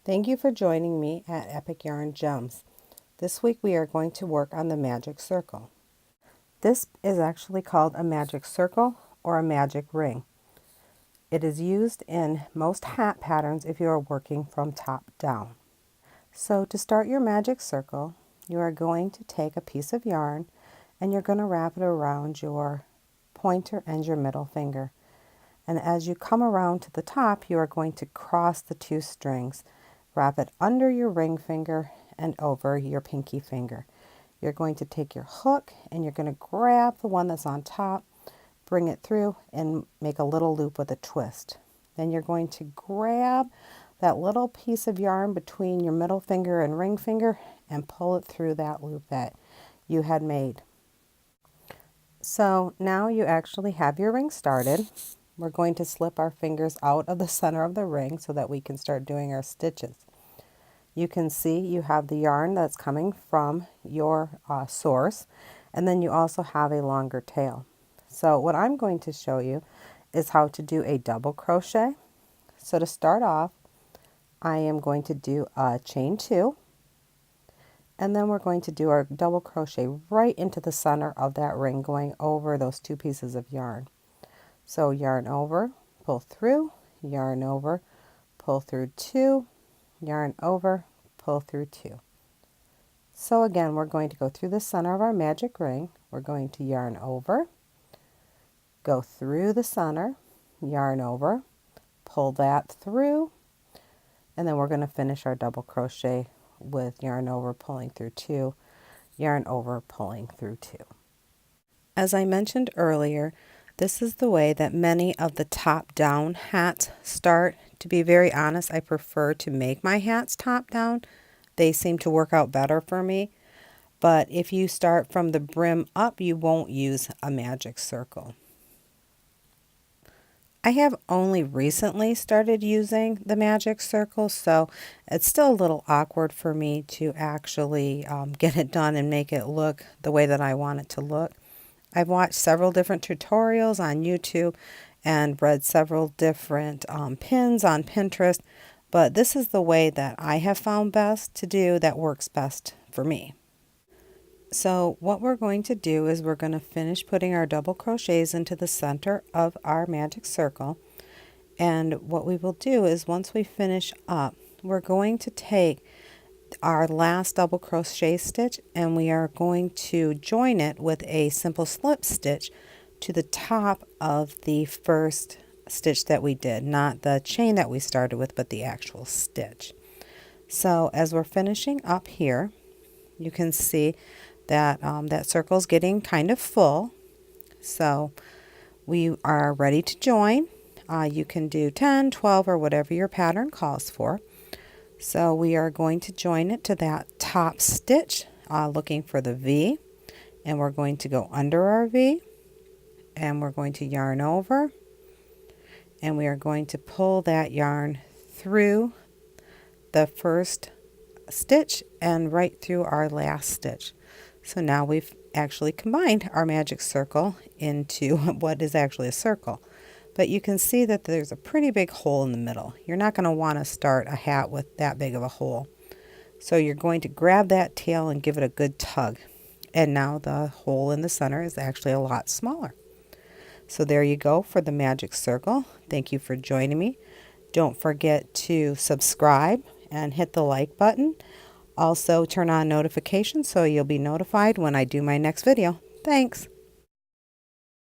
Thank you for joining me at Epic Yarn Gems. This week we are going to work on the magic circle. This is actually called a magic circle or a magic ring. It is used in most hat patterns if you are working from top down. So to start your magic circle, you are going to take a piece of yarn and you're going to wrap it around your pointer and your middle finger. And as you come around to the top, you are going to cross the two strings. Wrap it under your ring finger and over your pinky finger. You're going to take your hook and you're going to grab the one that's on top, bring it through and make a little loop with a twist. Then you're going to grab that little piece of yarn between your middle finger and ring finger and pull it through that loop that you had made. So now you actually have your ring started. We're going to slip our fingers out of the center of the ring so that we can start doing our stitches. You can see you have the yarn that's coming from your source, and then you also have a longer tail. So what I'm going to show you is how to do a double crochet. So to start off, I am going to do a chain 2, and then we're going to do our double crochet right into the center of that ring, going over those two pieces of yarn. So yarn over, pull through, yarn over, pull through 2, yarn over, pull through 2. So again, we're going to go through the center of our magic ring. We're going to yarn over, go through the center, yarn over, pull that through, and then we're going to finish our double crochet with yarn over, pulling through 2, yarn over, pulling through 2. As I mentioned earlier, this is the way that many of the top-down hats start. To be very honest, I prefer to make my hats top-down. They seem to work out better for me. But if you start from the brim up, you won't use a magic circle. I have only recently started using the magic circle, so it's still a little awkward for me to actually get it done and make it look the way that I want it to look. I've watched several different tutorials on YouTube and read several different pins on Pinterest, but this is the way that I have found best to do that works best for me. So what we're going to do is we're going to finish putting our double crochets into the center of our magic circle, and what we will do is once we finish up, we're going to take our last double crochet stitch and we are going to join it with a simple slip stitch to the top of the first stitch that we did, not the chain that we started with, but the actual stitch. So as we're finishing up here, you can see that that circle is getting kind of full. So we are ready to join. You can do 10, 12, or whatever your pattern calls for. So we are going to join it to that top stitch, looking for the V, and we're going to go under our V, and we're going to yarn over, and we are going to pull that yarn through the first stitch and right through our last stitch. So now we've actually combined our magic circle into what is actually a circle. But you can see that there's a pretty big hole in the middle. You're not going to want to start a hat with that big of a hole. So you're going to grab that tail and give it a good tug. And now the hole in the center is actually a lot smaller. So there you go for the magic circle. Thank you for joining me. Don't forget to subscribe and hit the like button. Also turn on notifications so you'll be notified when I do my next video. Thanks.